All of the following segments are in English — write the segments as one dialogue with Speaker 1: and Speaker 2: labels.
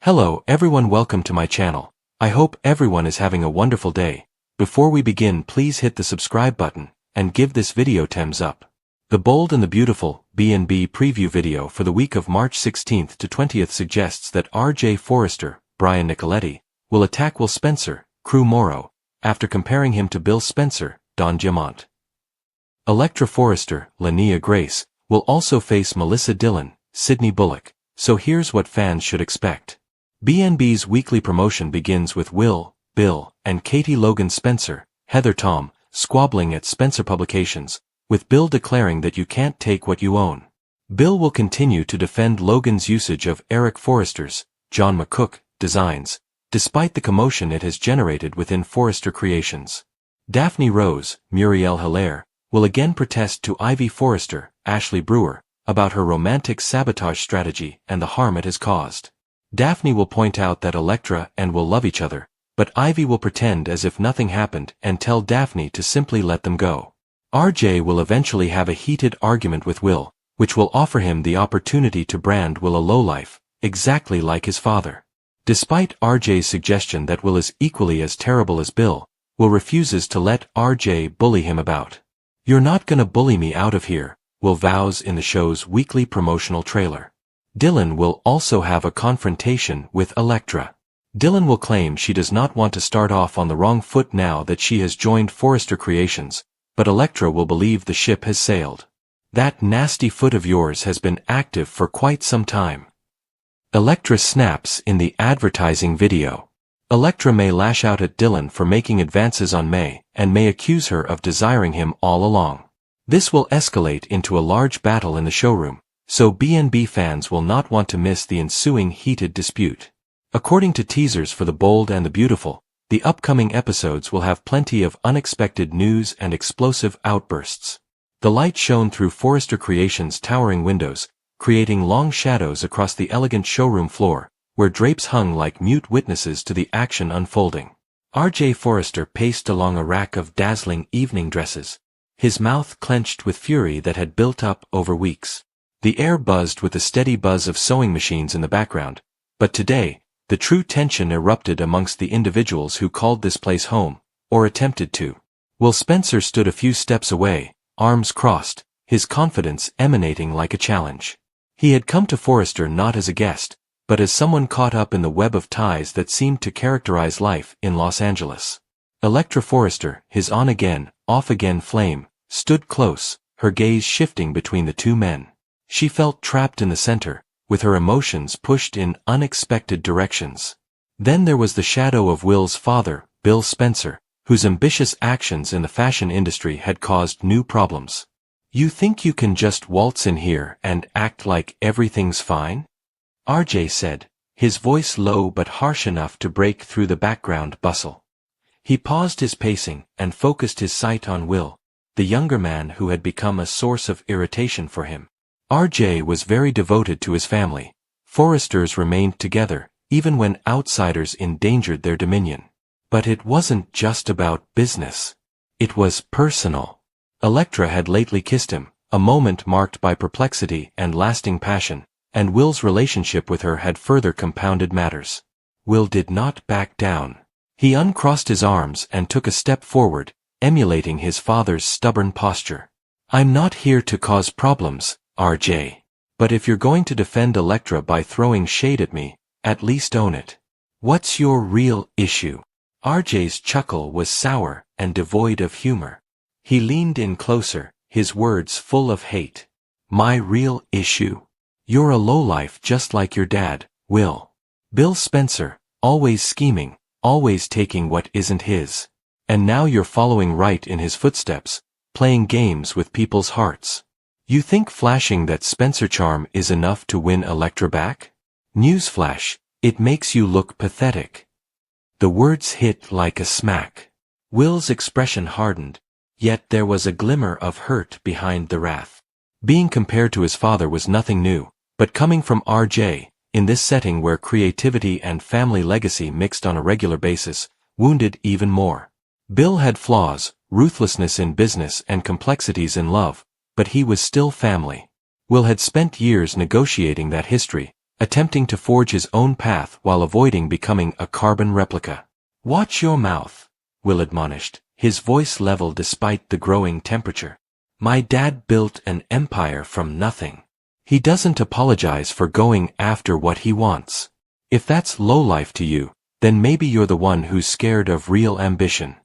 Speaker 1: Hello everyone, welcome to my channel. I hope everyone is having a wonderful day. Before we begin, please hit the subscribe button and give this video thumbs up. The Bold and the Beautiful B&B preview video for the week of March 16th to 20th suggests that R.J. Forrester, Brian Nicoletti, will attack Will Spencer, Crew Morrow, after comparing him to Bill Spencer, Don Diamont. ELECTRA Forrester, Linnea Grace, will also face Melissa Dillon, Sydney Bullock, so here's what fans should expect. B&B's weekly promotion begins with Will, Bill, and Katie Logan Spencer, Heather Tom, squabbling at Spencer Publications, with Bill declaring that you can't take what you own. Bill will continue to defend Logan's usage of Eric Forrester's, John McCook, designs, despite the commotion it has generated within Forrester Creations. Daphne Rose, Muriel Hilaire, will again protest to Ivy Forrester, Ashley Brewer, about her romantic sabotage strategy and the harm it has caused. Daphne will point out that ELECTRA and Will love each other, but Ivy will pretend as if nothing happened and tell Daphne to simply let them go. RJ will eventually have a heated argument with Will, which will offer him the opportunity to brand Will a lowlife, exactly like his father. Despite RJ's suggestion that Will is equally as terrible as Bill, Will refuses to let RJ bully him about. "You're not gonna bully me out of here," Will vows in the show's weekly promotional trailer. Dylan will also have a confrontation with ELECTRA. Dylan will claim she does not want to start off on the wrong foot now that she has joined Forrester Creations, but ELECTRA will believe the ship has sailed. "That nasty foot of yours has been active for quite some time." ELECTRA snaps in the advertising video. ELECTRA may lash out at Dylan for making advances on May, and may accuse her of desiring him all along. This will escalate into a large battle in the showroom, so B&B fans will not want to miss the ensuing heated dispute. According to teasers for The Bold and the Beautiful, the upcoming episodes will have plenty of unexpected news and explosive outbursts. The light shone through Forrester Creations' towering windows, creating long shadows across the elegant showroom floor, where drapes hung like mute witnesses to the action unfolding. R.J. Forrester paced along a rack of dazzling evening dresses, his mouth clenched with fury that had built up over weeks. The air buzzed with the steady buzz of sewing machines in the background, but today, the true tension erupted amongst the individuals who called this place home, or attempted to. Will Spencer stood a few steps away, arms crossed, his confidence emanating like a challenge. He had come to Forrester not as a guest, but as someone caught up in the web of ties that seemed to characterize life in Los Angeles. ELECTRA Forrester, his on-again, off-again flame, stood close, her gaze shifting between the two men. She felt trapped in the center, with her emotions pushed in unexpected directions. Then there was the shadow of Will's father, Bill Spencer, whose ambitious actions in the fashion industry had caused new problems. "You think you can just waltz in here and act like everything's fine?" RJ said, his voice low but harsh enough to break through the background bustle. He paused his pacing and focused his sight on Will, the younger man who had become a source of irritation for him. RJ was very devoted to his family. Forresters remained together, even when outsiders endangered their dominion. But it wasn't just about business. It was personal. ELECTRA had lately kissed him, a moment marked by perplexity and lasting passion, and Will's relationship with her had further compounded matters. Will did not back down. He uncrossed his arms and took a step forward, emulating his father's stubborn posture. "I'm not here to cause problems, RJ. But if you're going to defend ELECTRA by throwing shade at me, at least own it. What's your real issue?" RJ's chuckle was sour and devoid of humor. He leaned in closer, his words full of hate. "My real issue? You're a lowlife just like your dad, Will. Bill Spencer, always scheming, always taking what isn't his. And now you're following right in his footsteps, playing games with people's hearts. You think flashing that Spencer charm is enough to win ELECTRA back? Newsflash, it makes you look pathetic." The words hit like a smack. Will's expression hardened, yet there was a glimmer of hurt behind the wrath. Being compared to his father was nothing new, but coming from RJ, in this setting where creativity and family legacy mixed on a regular basis, wounded even more. Bill had flaws, ruthlessness in business and complexities in love, but he was still family. Will had spent years negotiating that history, attempting to forge his own path while avoiding becoming a carbon replica. "Watch your mouth," Will admonished, his voice level despite the growing temperature. "My dad built an empire from nothing. He doesn't apologize for going after what he wants. If that's lowlife to you, then maybe you're the one who's scared of real ambition."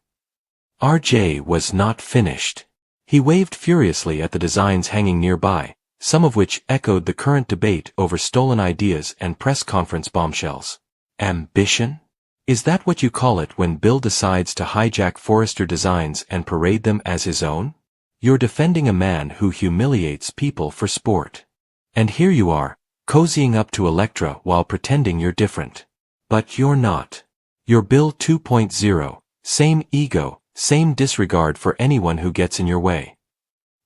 Speaker 1: RJ was not finished. He waved furiously at the designs hanging nearby, some of which echoed the current debate over stolen ideas and press conference bombshells. Ambition? Is that what you call it when Bill decides to hijack Forrester designs and parade them as his own? You're defending a man who humiliates people for sport. And here you are, cozying up to ELECTRA while pretending you're different. But you're not. You're Bill 2.0, same ego, same disregard for anyone who gets in your way.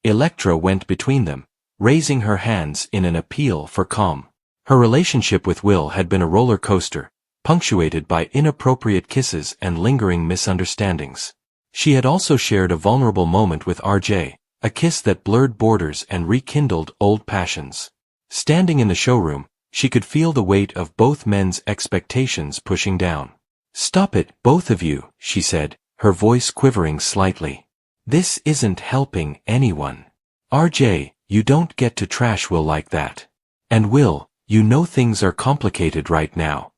Speaker 1: ELECTRA went between them, raising her hands in an appeal for calm. Her relationship with Will had been a roller coaster, punctuated by inappropriate kisses and lingering misunderstandings. She had also shared a vulnerable moment with RJ, a kiss that blurred borders and rekindled old passions. Standing in the showroom, she could feel the weight of both men's expectations pushing down. "Stop it, both of you," she said, her voice quivering slightly. "This isn't helping anyone. RJ, you don't get to trash Will like that. And Will, you know things are complicated right now."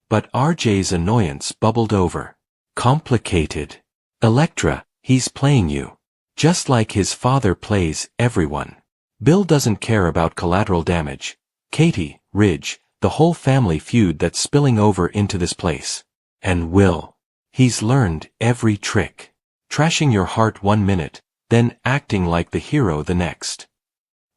Speaker 1: But RJ's annoyance bubbled over. "Complicated? ELECTRA, he's playing you. Just like his father plays everyone. Bill doesn't care about collateral damage. Katie, Ridge, the whole family feud that's spilling over into this place. And Will. He's learned every trick. Trashing your heart 1 minute, then acting like the hero the next."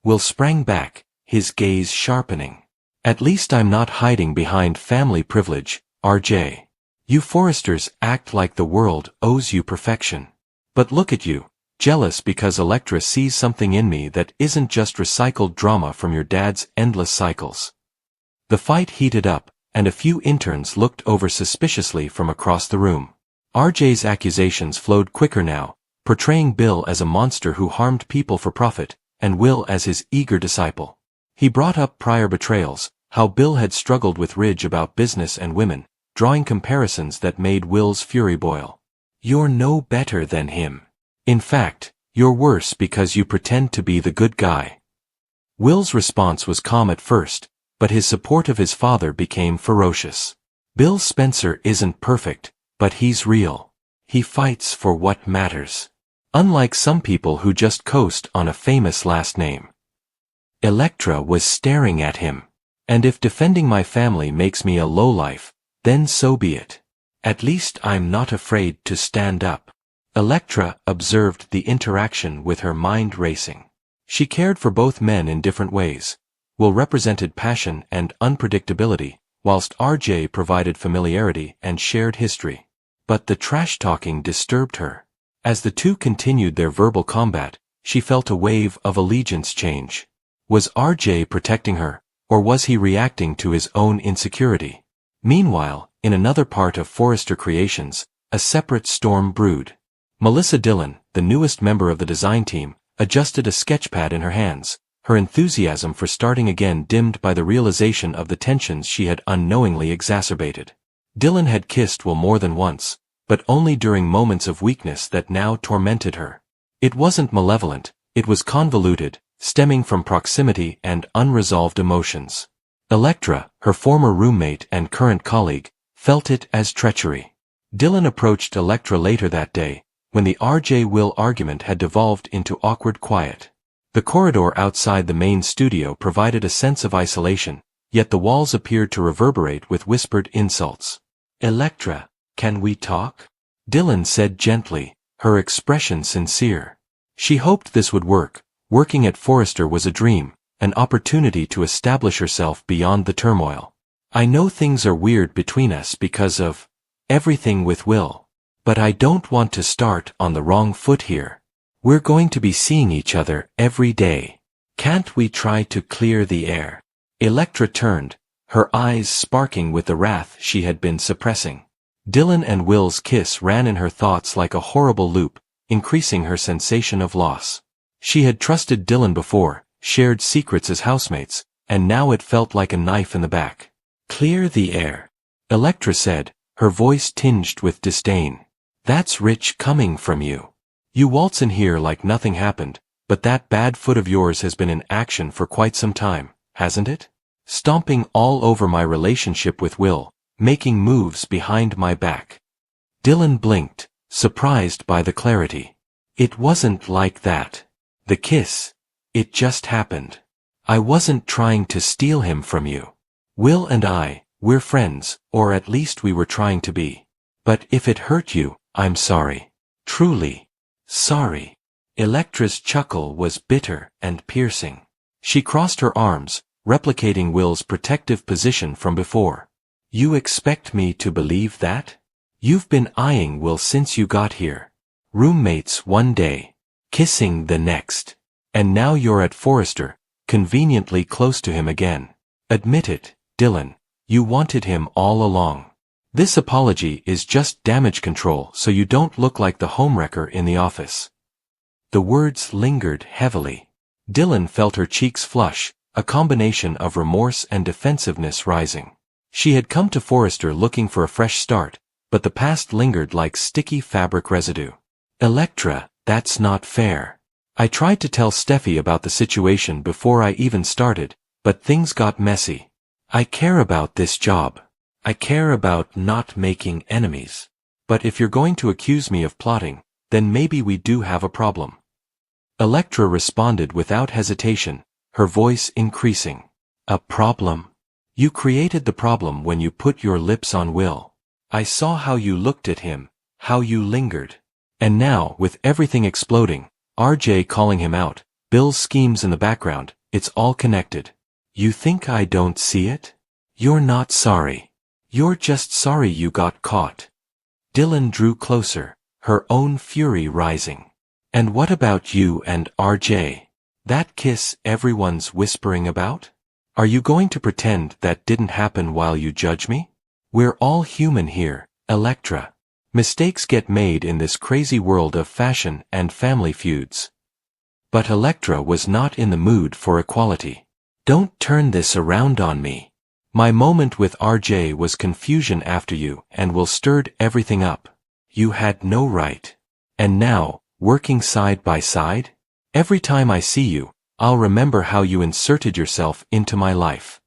Speaker 1: Will sprang back, his gaze sharpening. "At least I'm not hiding behind family privilege, RJ. You Forresters act like the world owes you perfection. But look at you, jealous because ELECTRA sees something in me that isn't just recycled drama from your dad's endless cycles." The fight heated up, and a few interns looked over suspiciously from across the room. RJ's accusations flowed quicker now, portraying Bill as a monster who harmed people for profit, and Will as his eager disciple. He brought up prior betrayals, how Bill had struggled with Ridge about business and women, drawing comparisons that made Will's fury boil. "You're no better than him. In fact, you're worse because you pretend to be the good guy." Will's response was calm at first, but his support of his father became ferocious. "Bill Spencer isn't perfect, but he's real. He fights for what matters. Unlike some people who just coast on a famous last name." ELECTRA was staring at him. "And if defending my family makes me a lowlife, then so be it. At least I'm not afraid to stand up." ELECTRA observed the interaction with her mind racing. She cared for both men in different ways. Will represented passion and unpredictability, whilst RJ provided familiarity and shared history. But the trash-talking disturbed her. As the two continued their verbal combat, she felt a wave of allegiance change. Was RJ protecting her, or was he reacting to his own insecurity? Meanwhile, in another part of Forrester Creations, a separate storm brewed. Melissa Dillon, the newest member of the design team, adjusted a sketchpad in her hands, her enthusiasm for starting again dimmed by the realization of the tensions she had unknowingly exacerbated. Dillon had kissed Will more than once, but only during moments of weakness that now tormented her. It wasn't malevolent, it was convoluted, stemming from proximity and unresolved emotions. ELECTRA, her former roommate and current colleague, felt it as treachery. Dillon approached ELECTRA later that day, when the RJ-Will argument had devolved into awkward quiet. The corridor outside the main studio provided a sense of isolation, yet the walls appeared to reverberate with whispered insults. "ELECTRA, can we talk?" Dillon said gently, her expression sincere. She hoped this would work. Working at Forrester was a dream, an opportunity to establish herself beyond the turmoil. "I know things are weird between us because of everything with Will. But I don't want to start on the wrong foot here. We're going to be seeing each other every day. Can't we try to clear the air?" ELECTRA turned, her eyes sparking with the wrath she had been suppressing. Dillon and Will's kiss ran in her thoughts like a horrible loop, increasing her sensation of loss. She had trusted Dillon before, shared secrets as housemates, and now it felt like a knife in the back. "Clear the air," Electra said, her voice tinged with disdain. "That's rich coming from you. You waltz in here like nothing happened, but that bad foot of yours has been in action for quite some time, hasn't it? Stomping all over my relationship with Will, making moves behind my back." Dylan blinked, surprised by the clarity. "It wasn't like that. The kiss, it just happened. I wasn't trying to steal him from you. Will and we're friends, or at least we were trying to be. But if it hurt you, I'm sorry. Truly. Sorry." Electra's chuckle was bitter and piercing. She crossed her arms, replicating Will's protective position from before. "You expect me to believe that? You've been eyeing Will since you got here. Roommates one day, kissing the next. And now you're at Forrester, conveniently close to him again. Admit it, Dylan, you wanted him all along. This apology is just damage control so you don't look like the homewrecker in the office." The words lingered heavily. Dylan felt her cheeks flush, a combination of remorse and defensiveness rising. She had come to Forrester looking for a fresh start, but the past lingered like sticky fabric residue. "Electra, that's not fair. I tried to tell Steffi about the situation before I even started, but things got messy. I care about this job. I care about not making enemies. But if you're going to accuse me of plotting, then maybe we do have a problem." Electra responded without hesitation, her voice increasing. "A problem? You created the problem when you put your lips on Will. I saw how you looked at him, how you lingered. And now, with everything exploding, RJ calling him out, Bill's schemes in the background, it's all connected. You think I don't see it? You're not sorry. You're just sorry you got caught." Dylan drew closer, her own fury rising. "And what about you and RJ? That kiss everyone's whispering about? Are you going to pretend that didn't happen while you judge me? We're all human here, Electra. Mistakes get made in this crazy world of fashion and family feuds." But Electra was not in the mood for equality. "Don't turn this around on me. My moment with RJ was confusion after you and Will stirred everything up. You had no right. And now, working side by side? Every time I see you, I'll remember how you inserted yourself into my life."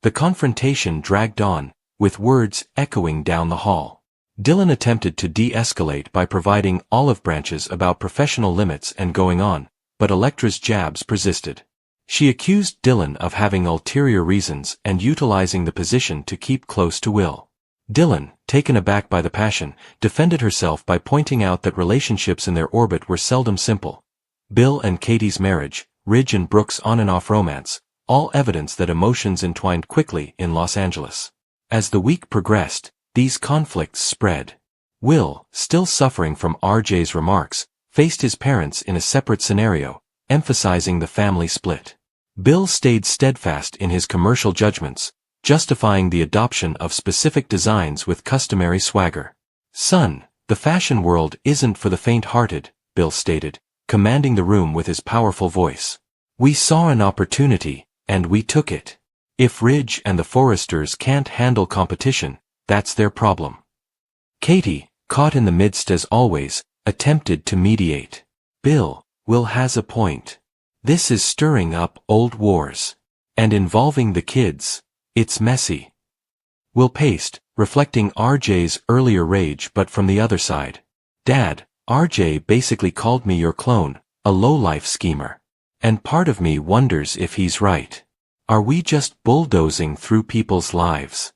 Speaker 1: The confrontation dragged on, with words echoing down the hall. Dylan attempted to de-escalate by providing olive branches about professional limits and going on, but Electra's jabs persisted. She accused Dylan of having ulterior reasons and utilizing the position to keep close to Will. Dylan, taken aback by the passion, defended herself by pointing out that relationships in their orbit were seldom simple. Bill and Katie's marriage, Ridge and Brooke's on-and-off romance, all evidence that emotions entwined quickly in Los Angeles. As the week progressed, these conflicts spread. Will, still suffering from RJ's remarks, faced his parents in a separate scenario, emphasizing the family split. Bill stayed steadfast in his commercial judgments, justifying the adoption of specific designs with customary swagger. "Son, the fashion world isn't for the faint-hearted," Bill stated, commanding the room with his powerful voice. "We saw an opportunity, and we took it. If Ridge and the Forresters can't handle competition, that's their problem." Katie, caught in the midst as always, attempted to mediate. "Bill, Will has a point. This is stirring up old wars. And involving the kids, it's messy." Will paced, reflecting RJ's earlier rage but from the other side. "Dad, RJ basically called me your clone, a low-life schemer. And part of me wonders if he's right. Are we just bulldozing through people's lives?"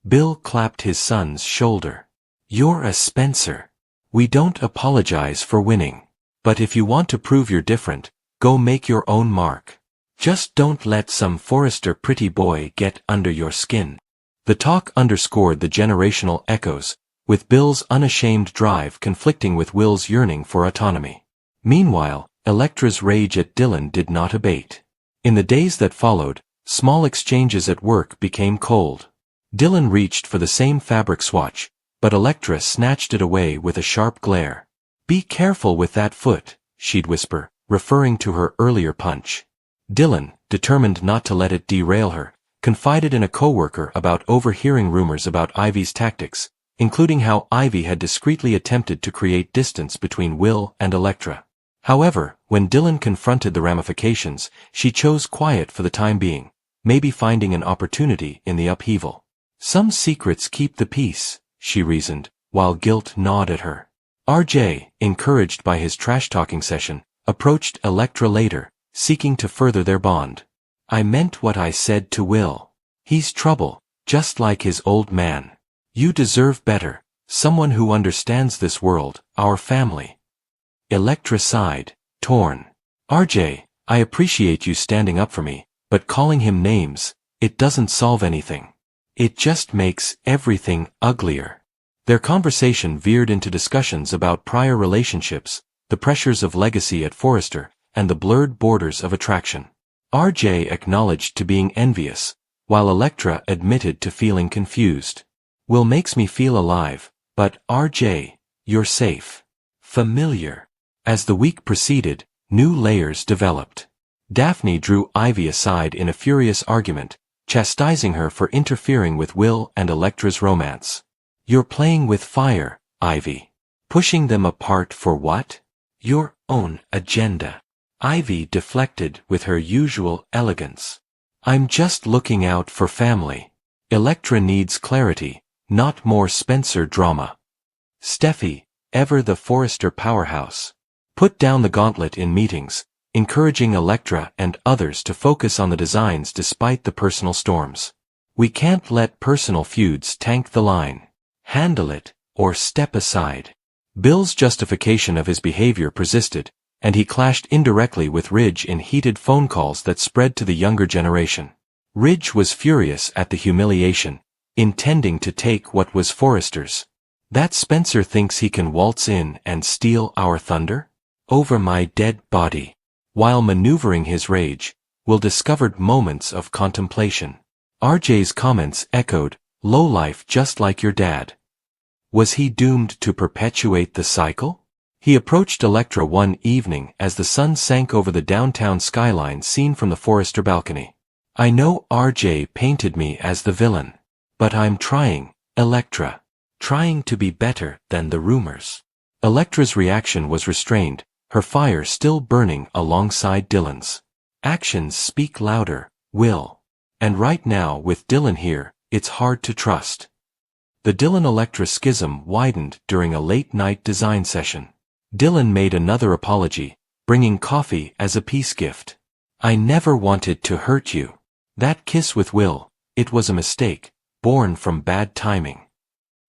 Speaker 1: Bill clapped his son's shoulder. "You're a Spencer. We don't apologize for winning. But if you want to prove you're different, go make your own mark. Just don't let some Forrester pretty boy get under your skin." The talk underscored the generational echoes, with Bill's unashamed drive conflicting with Will's yearning for autonomy. Meanwhile, Electra's rage at Dylan did not abate. In the days that followed, small exchanges at work became cold. Dylan reached for the same fabric swatch, but Electra snatched it away with a sharp glare. "Be careful with that foot," she'd whisper, referring to her earlier punch. Dylan, determined not to let it derail her, confided in a coworker about overhearing rumors about Ivy's tactics, including how Ivy had discreetly attempted to create distance between Will and Electra. However, when Dylan confronted the ramifications, she chose quiet for the time being, maybe finding an opportunity in the upheaval. Some secrets keep the peace, she reasoned, while guilt gnawed at her. RJ, encouraged by his trash-talking session, approached Electra later, seeking to further their bond. I meant what I said to Will. He's trouble, just like his old man. You deserve better, someone who understands this world, our family. Electra sighed, torn. RJ, I appreciate you standing up for me, but calling him names, it doesn't solve anything. It just makes everything uglier. Their conversation veered into discussions about prior relationships, the pressures of legacy at Forrester, and the blurred borders of attraction. RJ acknowledged to being envious, while Electra admitted to feeling confused. Will makes me feel alive, but RJ, you're safe. Familiar. As the week proceeded, new layers developed. Daphne drew Ivy aside in a furious argument, chastising her for interfering with Will and Electra's romance. You're playing with fire, Ivy. Pushing them apart for what? Your own agenda. Ivy deflected with her usual elegance. I'm just looking out for family. Electra needs clarity, not more Spencer drama. Steffi, ever the Forrester powerhouse, put down the gauntlet in meetings, encouraging Electra and others to focus on the designs despite the personal storms. We can't let personal feuds tank the line. Handle it, or step aside. Bill's justification of his behavior persisted, and he clashed indirectly with Ridge in heated phone calls that spread to the younger generation. Ridge was furious at the humiliation, intending to take what was Forrester's. That Spencer thinks he can waltz in and steal our thunder? Over my dead body. While maneuvering his rage, Will discovered moments of contemplation. RJ's comments echoed, lowlife just like your dad. Was he doomed to perpetuate the cycle? He approached Electra one evening as the sun sank over the downtown skyline seen from the Forrester balcony. I know RJ painted me as the villain. But I'm trying, Electra. Trying to be better than the rumors. Electra's reaction was restrained, her fire still burning alongside Dylan's. Actions speak louder, Will. And right now with Dylan here, it's hard to trust. The Dylan-Electra schism widened during a late-night design session. Dylan made another apology, bringing coffee as a peace gift. I never wanted to hurt you. That kiss with Will, it was a mistake, born from bad timing.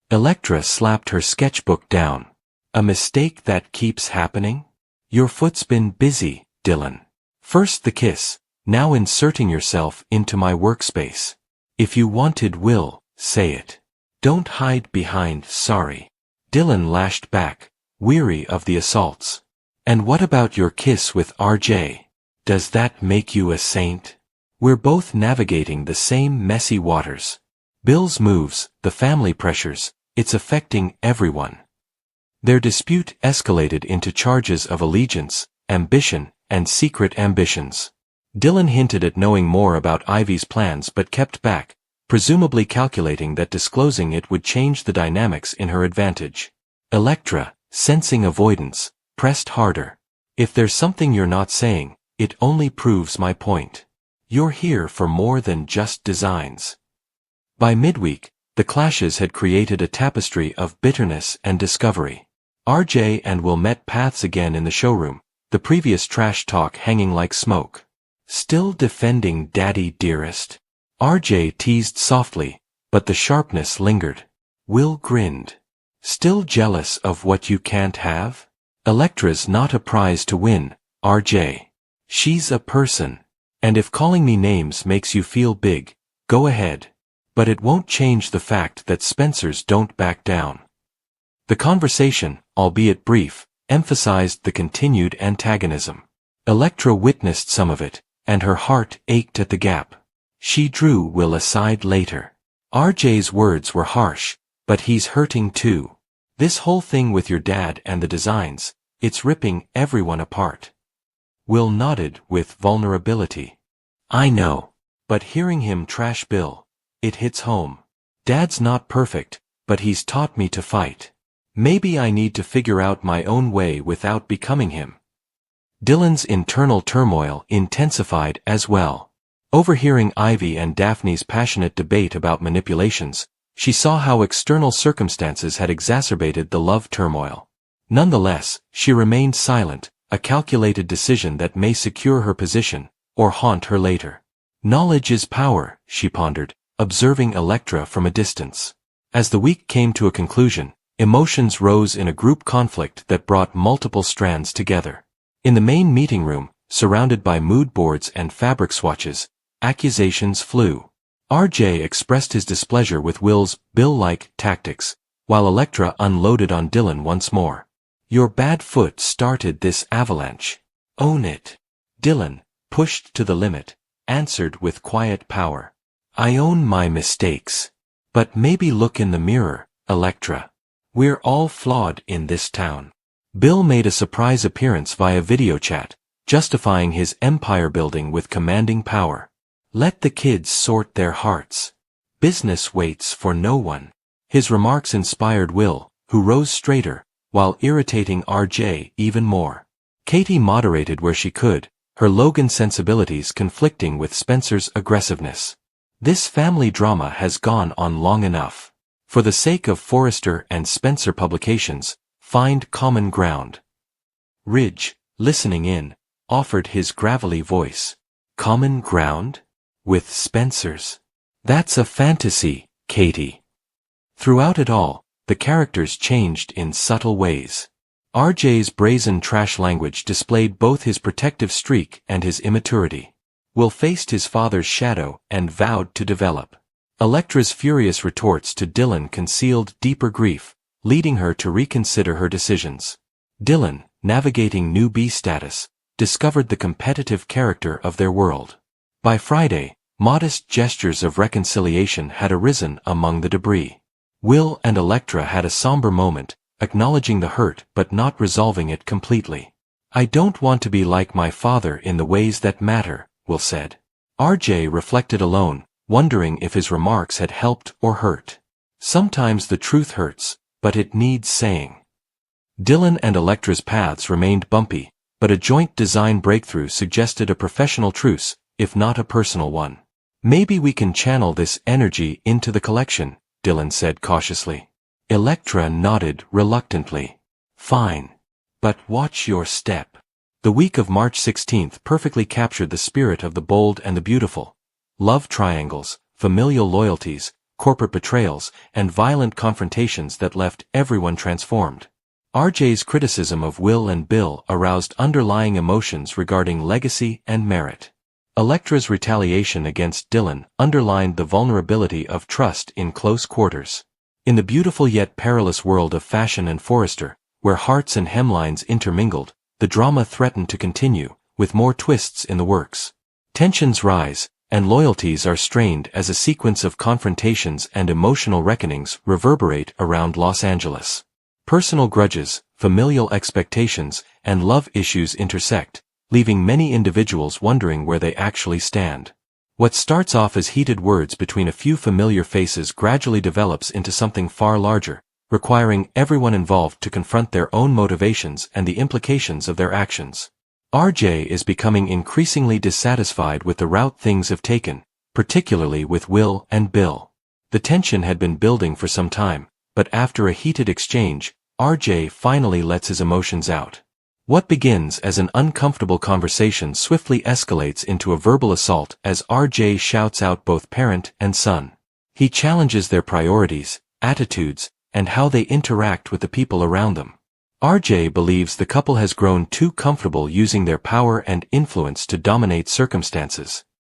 Speaker 1: Electra slapped her sketchbook down. A mistake that keeps happening? Your foot's been busy, Dylan. First the kiss, now inserting yourself into my workspace. If you wanted Will, say it. Don't hide behind sorry. Dylan lashed back, weary of the assaults. And what about your kiss with RJ? Does that make you a saint? We're both navigating the same messy waters. Bill's moves, the family pressures, it's affecting everyone. Their dispute escalated into charges of allegiance, ambition, and secret ambitions. Dylan hinted at knowing more about Ivy's plans but kept back, presumably calculating that disclosing it would change the dynamics in her advantage. Electra, sensing avoidance, pressed harder. If there's something you're not saying, it only proves my point. You're here for more than just designs. By midweek, the clashes had created a tapestry of bitterness and discovery. RJ and Will met paths again in the showroom, the previous trash talk hanging like smoke. Still defending Daddy dearest? RJ teased softly, but the sharpness lingered. Will grinned. Still jealous of what you can't have? Electra's not a prize to win, RJ. She's a person. And if calling me names makes you feel big, go ahead. But it won't change the fact that Spencers don't back down. The conversation, albeit brief, emphasized the continued antagonism. Electra witnessed some of it, and her heart ached at the gap. She drew Will aside later. RJ's words were harsh, but he's hurting too. This whole thing with your dad and the designs, it's ripping everyone apart. Will nodded with vulnerability. I know. But hearing him trash Bill, it hits home. Dad's not perfect, but he's taught me to fight. Maybe I need to figure out my own way without becoming him. Dylan's internal turmoil intensified as well. Overhearing Ivy and Daphne's passionate debate about manipulations, she saw how external circumstances had exacerbated the love turmoil. Nonetheless, she remained silent, a calculated decision that may secure her position, or haunt her later. Knowledge is power, she pondered, observing Electra from a distance. As the week came to a conclusion, emotions rose in a group conflict that brought multiple strands together. In the main meeting room, surrounded by mood boards and fabric swatches, accusations flew. RJ expressed his displeasure with Will's Bill-like tactics, while Electra unloaded on Dylan once more. Your bad foot started this avalanche. Own it. Dylan, pushed to the limit, answered with quiet power. I own my mistakes. But maybe look in the mirror, Electra. We're all flawed in this town. Bill made a surprise appearance via video chat, justifying his empire building with commanding power. Let the kids sort their hearts. Business waits for no one. His remarks inspired Will, who rose straighter, while irritating RJ even more. Katie moderated where she could, her Logan sensibilities conflicting with Spencer's aggressiveness. This family drama has gone on long enough. For the sake of Forrester and Spencer publications, find common ground. Ridge, listening in, offered his gravelly voice. Common ground? With Spencer's. That's a fantasy, Katie. Throughout it all, the characters changed in subtle ways. RJ's brazen trash language displayed both his protective streak and his immaturity. Will faced his father's shadow and vowed to develop. Electra's furious retorts to Dylan concealed deeper grief, leading her to reconsider her decisions. Dylan, navigating new B status, discovered the competitive character of their world. By Friday, modest gestures of reconciliation had arisen among the debris. Will and Electra had a somber moment, acknowledging the hurt but not resolving it completely. I don't want to be like my father in the ways that matter, Will said. RJ reflected alone, wondering if his remarks had helped or hurt. Sometimes the truth hurts, but it needs saying. Dylan and Electra's paths remained bumpy, but a joint design breakthrough suggested a professional truce, if not a personal one. Maybe we can channel this energy into the collection, Dylan said cautiously. Electra nodded reluctantly. Fine. But watch your step. The week of March 16th perfectly captured the spirit of the bold and the beautiful. Love triangles, familial loyalties, corporate betrayals, and violent confrontations that left everyone transformed. RJ's criticism of Will and Bill aroused underlying emotions regarding legacy and merit. Electra's retaliation against Dylan underlined the vulnerability of trust in close quarters. In the beautiful yet perilous world of fashion and Forrester, where hearts and hemlines intermingled, the drama threatened to continue, with more twists in the works. Tensions rise, and loyalties are strained as a sequence of confrontations and emotional reckonings reverberate around Los Angeles. Personal grudges, familial expectations, and love issues intersect, leaving many individuals wondering where they actually stand. What starts off as heated words between a few familiar faces gradually develops into something far larger, requiring everyone involved to confront their own motivations and the implications of their actions. RJ is becoming increasingly dissatisfied with the route things have taken, particularly with Will and Bill. The tension had been building for some time, but after a heated exchange, RJ finally lets his emotions out. What begins as an uncomfortable conversation swiftly escalates into a verbal assault as RJ shouts out both parent and son. He challenges their priorities, attitudes, and how they interact with the people around them. RJ believes the couple has grown too comfortable using their power and influence to dominate circumstances.